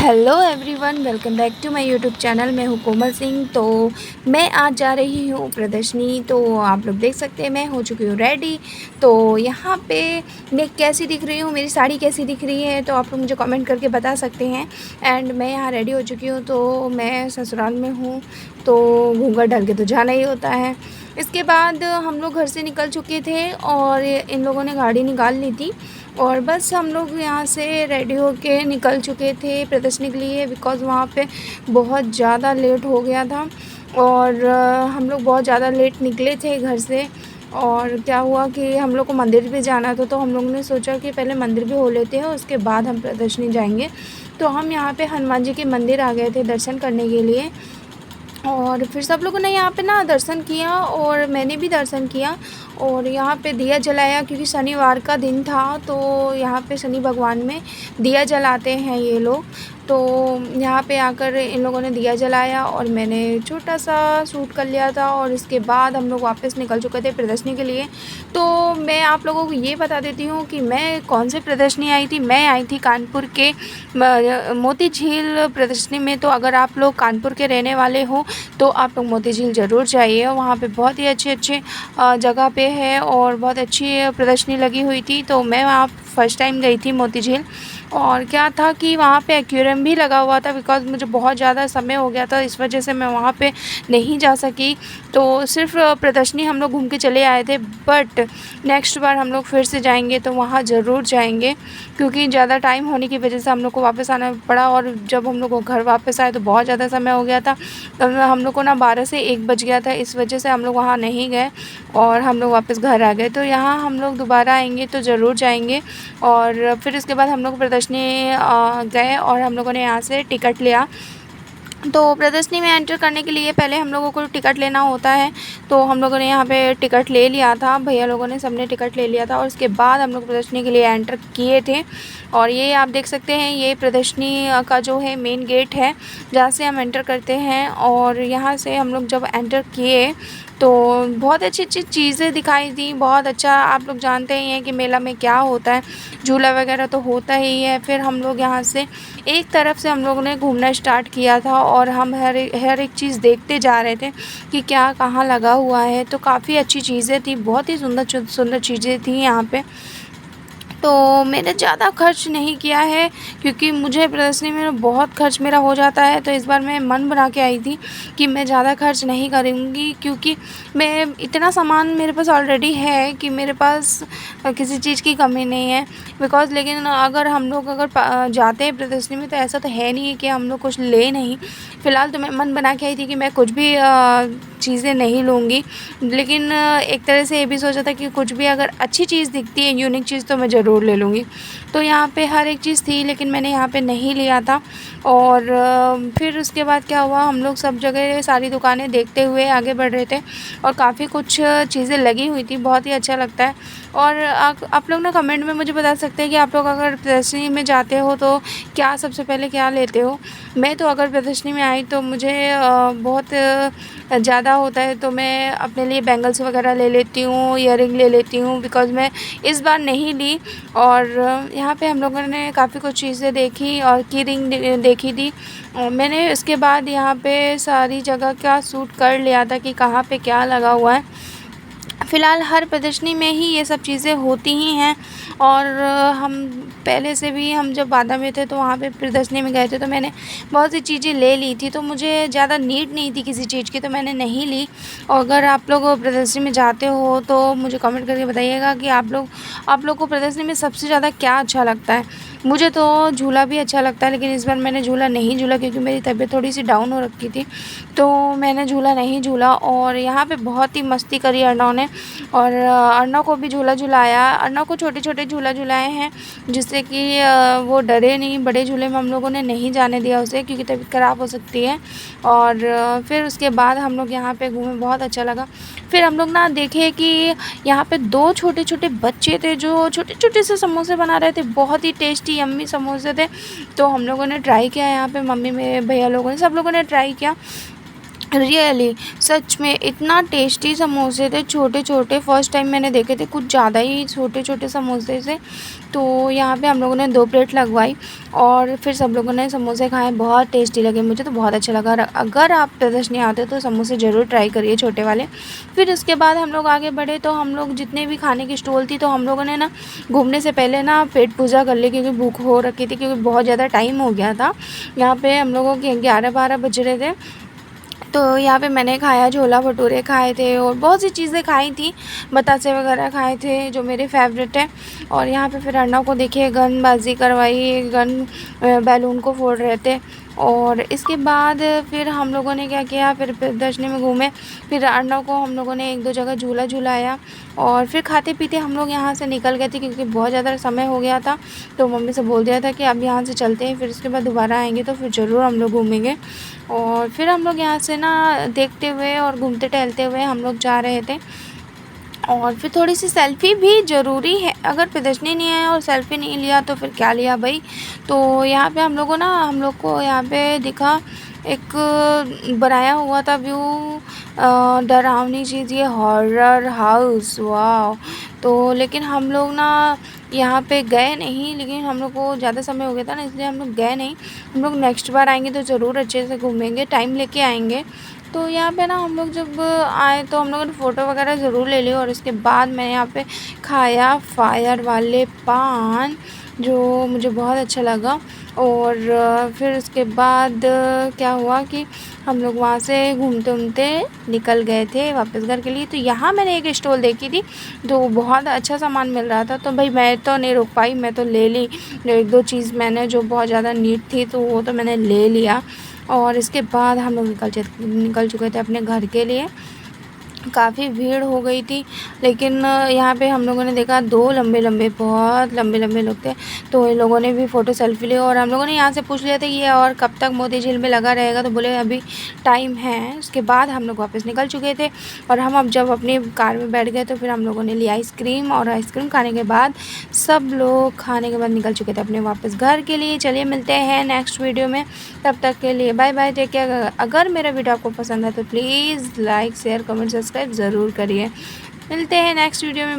Hello everyone, welcome back to my YouTube channel. मैं हूँ कोमल सिंह। तो मैं आज जा रही हूँ प्रदर्शनी। तो आप लोग देख सकते हैं मैं हो चुकी हूँ रेडी। तो यहाँ पे मैं कैसी दिख रही हूँ, मेरी साड़ी कैसी दिख रही है, तो आप लोग मुझे कमेंट करके बता सकते हैं। एंड मैं यहाँ रेडी हो चुकी हूँ। तो मैं ससुराल में हूँ, तो घूंघट ढल के तो जाना ही होता है। इसके बाद हम लोग घर से निकल चुके थे और इन लोगों ने गाड़ी निकाल ली थी और बस हम लोग यहाँ से रेडी होके निकल चुके थे प्रदर्शनी के लिए, बिकॉज़ वहाँ पे बहुत ज़्यादा लेट हो गया था और हम लोग बहुत ज़्यादा लेट निकले थे घर से। और क्या हुआ कि हम लोग को मंदिर भी जाना था, तो हम लोगों ने सोचा कि पहले मंदिर भी हो लेते हैं, उसके बाद हम प्रदर्शनी जाएंगे। तो हम यहाँ पे हनुमान जी के मंदिर आ गए थे दर्शन करने के लिए। और फिर सब लोगों ने यहाँ पे ना दर्शन किया और मैंने भी दर्शन किया और यहाँ पे दिया जलाया, क्योंकि शनिवार का दिन था। तो यहाँ पे शनि भगवान में दिया जलाते हैं ये लोग। तो यहाँ पे आकर इन लोगों ने दिया जलाया और मैंने छोटा सा शूट कर लिया था और इसके बाद हम लोग वापस निकल चुके थे प्रदर्शनी के लिए। तो मैं आप लोगों को ये बता देती हूँ कि मैं कौन से प्रदर्शनी आई थी। मैं आई थी कानपुर के मोती झील प्रदर्शनी में। तो अगर आप लोग कानपुर के रहने वाले हो तो आप लोग मोती झील ज़रूर जाइए। वहाँ पे बहुत ही अच्छे जगह पे है और बहुत अच्छी प्रदर्शनी लगी हुई थी। तो मैं वहाँ फ़र्स्ट टाइम गई थी मोती झील। और क्या था कि वहाँ पे एक्वेरियम भी लगा हुआ था, बिकॉज़ मुझे बहुत ज़्यादा समय हो गया था, इस वजह से मैं वहाँ पे नहीं जा सकी। तो सिर्फ़ प्रदर्शनी हम लोग घूम के चले आए थे। बट नेक्स्ट बार हम लोग फिर से जाएंगे तो वहाँ ज़रूर जाएंगे, क्योंकि ज़्यादा टाइम होने की वजह से हम लोग को वापस आना पड़ा। और जब हम लोग को घर वापस आए तो बहुत ज़्यादा समय हो गया था। तब हम लोग को ना 12 से 1 बज गया था, इस वजह से हम लोग वहाँ नहीं गए और हम लोग वापस घर आ गए। तो यहाँ हम लोग दोबारा आएंगे तो ज़रूर जाएंगे। और फिर उसके बाद हम लोग प्रदर्शनी गए और हम लोगों ने यहाँ से टिकट लिया। तो प्रदर्शनी में एंटर करने के लिए पहले हम लोगों को टिकट लेना होता है। तो हम लोगों ने यहाँ पे टिकट ले लिया था, भैया लोगों ने सबने टिकट ले लिया था और उसके बाद हम लोग प्रदर्शनी के लिए एंटर किए थे। और ये आप देख सकते हैं, ये प्रदर्शनी का जो है मेन गेट है जहाँ से हम एंटर करते हैं। और यहाँ से हम लोग जब एंटर किए तो बहुत अच्छी अच्छी चीज़ें दिखाई दी। बहुत अच्छा, आप लोग जानते ही हैं कि मेला में क्या होता है, झूला वगैरह तो होता ही है। फिर हम लोग यहाँ से एक तरफ से हम लोगों ने घूमना स्टार्ट किया था और हम हर एक चीज़ देखते जा रहे थे कि क्या कहाँ लगा हुआ है। तो काफ़ी अच्छी चीज़ें थी, बहुत ही सुंदर सुंदर चीज़ें थी यहाँ पे। तो मैंने ज़्यादा खर्च नहीं किया है, क्योंकि मुझे प्रदर्शनी में बहुत खर्च मेरा हो जाता है। तो इस बार मैं मन बना के आई थी कि मैं ज़्यादा खर्च नहीं करूँगी, क्योंकि मैं इतना सामान मेरे पास ऑलरेडी है कि मेरे पास किसी चीज़ की कमी नहीं है। बिकॉज़ लेकिन अगर हम लोग जाते हैं प्रदर्शनी में तो ऐसा तो है नहीं है कि हम लोग कुछ ले नहीं। फ़िलहाल तो मैं मन बना के आई थी कि मैं कुछ भी चीज़ें नहीं लूँगी, लेकिन एक तरह से ये भी सोचा था कि कुछ भी अगर अच्छी चीज़ दिखती है, यूनिक चीज़, तो मैं ज़रूर ले लूँगी। तो यहाँ पे हर एक चीज़ थी, लेकिन मैंने यहाँ पे नहीं लिया था। और फिर उसके बाद क्या हुआ, हम लोग सब जगह सारी दुकानें देखते हुए आगे बढ़ रहे थे और काफ़ी कुछ चीज़ें लगी हुई थी, बहुत ही अच्छा लगता है। और आप लोग ना कमेंट में मुझे बता सकते हैं कि आप लोग अगर प्रदर्शनी में जाते हो तो क्या सबसे पहले क्या लेते हो। मैं तो अगर प्रदर्शनी में आई तो मुझे बहुत ज़्यादा होता है तो मैं अपने लिए बैंगल्स वगैरह ले लेती हूँ, ईयरिंग ले लेती हूँ, बिकॉज़ मैं इस बार नहीं ली। और यहाँ पे हम लोगों ने काफ़ी कुछ चीज़ें देखी और की रिंग देखी थी। मैंने उसके बाद यहाँ पे सारी जगह का शूट कर लिया था कि कहाँ पे क्या लगा हुआ है। फ़िलहाल हर प्रदर्शनी में ही ये सब चीज़ें होती ही हैं। और हम पहले से भी, हम जब बादा में थे तो वहाँ पे प्रदर्शनी में गए थे तो मैंने बहुत सी चीज़ें ले ली थी। तो मुझे ज़्यादा नीड नहीं थी किसी चीज़ की, तो मैंने नहीं ली। और अगर आप लोग प्रदर्शनी में जाते हो तो मुझे कमेंट करके बताइएगा कि आप लोग को प्रदर्शनी में सबसे ज़्यादा क्या अच्छा लगता है। मुझे तो झूला भी अच्छा लगता है, लेकिन इस बार मैंने झूला नहीं झूला क्योंकि मेरी तबीयत थोड़ी सी डाउन हो रखी थी, तो मैंने झूला नहीं झूला। और यहाँ पे बहुत ही मस्ती करी अर्नव ने, और अर्नव को भी झूला झुलाया। अर्नव को छोटे छोटे झूला झुलाए हैं जिससे कि वो डरे नहीं। बड़े झूले में हम लोगों ने नहीं जाने दिया उसे, क्योंकि तबीयत ख़राब हो सकती है। और फिर उसके बाद हम लोग यहाँ पे घूमे, बहुत अच्छा लगा। फिर हम लोग ना देखे कि यहाँ पे 2 छोटे छोटे बच्चे थे जो छोटे छोटे से समोसे बना रहे थे, बहुत ही टेस्टी यम्मी समोसे थे। तो हम लोगों ने ट्राई किया, यहाँ पे मम्मी, मेरे भैया लोगों ने, सब लोगों ने ट्राई किया। रियली सच में इतना टेस्टी समोसे थे, छोटे छोटे फर्स्ट टाइम मैंने देखे थे, कुछ ज़्यादा ही छोटे छोटे समोसे थे। तो यहाँ पे हम लोगों ने 2 प्लेट लगवाई और फिर सब लोगों ने समोसे खाए, बहुत टेस्टी लगे, मुझे तो बहुत अच्छा लगा। अगर आप प्रदर्शनी आते हो तो समोसे ज़रूर ट्राई करिए छोटे वाले। फिर उसके बाद हम लोग आगे बढ़े, तो हम लोग जितने भी खाने की स्टॉल थी, तो हम लोगों ने ना घूमने से पहले ना पेट पूजा कर ली, क्योंकि भूख हो रखी थी, क्योंकि बहुत ज़्यादा टाइम हो गया था। यहाँ पे हम लोगों के 11-12 बज रहे थे। तो यहाँ पे मैंने खाया, छोला भटूरे खाए थे और बहुत सी चीज़ें खाई थी, बतासे वगैरह खाए थे जो मेरे फेवरेट है। और यहाँ पे फिर अर्नव को देखिए गनबाजी करवाई, बैलून को फोड़ रहे थे। और इसके बाद फिर हम लोगों ने क्या किया, फिर प्रदर्शनी में घूमे, फिर अर्नव को हम लोगों ने 1-2 जगह झूला झुलाया और फिर खाते पीते हम लोग यहाँ से निकल गए थे, क्योंकि बहुत ज़्यादा समय हो गया था। तो मम्मी से बोल दिया था कि अब यहाँ से चलते हैं, फिर उसके बाद दोबारा आएंगे तो फिर ज़रूर हम लोग घूमेंगे। और फिर हम लोग यहाँ से ना देखते हुए और घूमते टहलते हुए हम लोग जा रहे थे। और फिर थोड़ी सी सेल्फ़ी भी ज़रूरी है, अगर प्रदर्शनी नहीं है और सेल्फ़ी नहीं लिया तो फिर क्या लिया भाई। तो यहाँ पे हम लोग को यहाँ पे दिखा एक बनाया हुआ था व्यू, डरावनी चीज़, ये हॉरर हाउस, वाह। तो लेकिन हम लोग ना यहाँ पे गए नहीं, लेकिन हम लोग को ज़्यादा समय हो गया था ना, इसलिए हम लोग गए नहीं। हम लोग नेक्स्ट बार आएंगे तो ज़रूर अच्छे से घूमेंगे, टाइम लेके आएंगे। तो यहाँ पे ना हम लोग जब आए तो हम लोगों ने फ़ोटो वगैरह ज़रूर ले ली और उसके बाद मैंने यहाँ पे खाया फायर वाले पान, जो मुझे बहुत अच्छा लगा। और फिर उसके बाद क्या हुआ कि हम लोग वहाँ से घूमते-घूमते निकल गए थे वापस घर के लिए। तो यहाँ मैंने एक स्टॉल देखी थी, तो बहुत अच्छा सामान मिल रहा था, तो भाई मैं तो नहीं रुक पाई, मैं तो ले ली। जो 1-2 चीज़ मैंने जो बहुत ज़्यादा नीड थी तो वो तो मैंने ले लिया। और इसके बाद हम लोग निकल चुके थे अपने घर के लिए। काफ़ी भीड़ हो गई थी, लेकिन यहाँ पे हम लोगों ने देखा 2 लंबे-लंबे, बहुत लंबे-लंबे लोग थे। तो इन लोगों ने भी फ़ोटो सेल्फ़ी ली और हम लोगों ने यहाँ से पूछ लिया था ये और कब तक मोती झील में लगा रहेगा, तो बोले अभी टाइम है। उसके बाद हम लोग वापस निकल चुके थे और हम अब जब अपनी कार में बैठ गए तो फिर हम लोगों ने लिया आइसक्रीम और आइसक्रीम खाने के बाद सब लोग खाने के बाद निकल चुके थे अपने वापस घर के लिए। चलिए मिलते हैं नेक्स्ट वीडियो में, तब तक के लिए बाय बाय, टेक केयर। अगर मेरा वीडियो आपको पसंद है तो please like share comment subscribe ज़रूर करिए। मिलते हैं नेक्स्ट वीडियो में।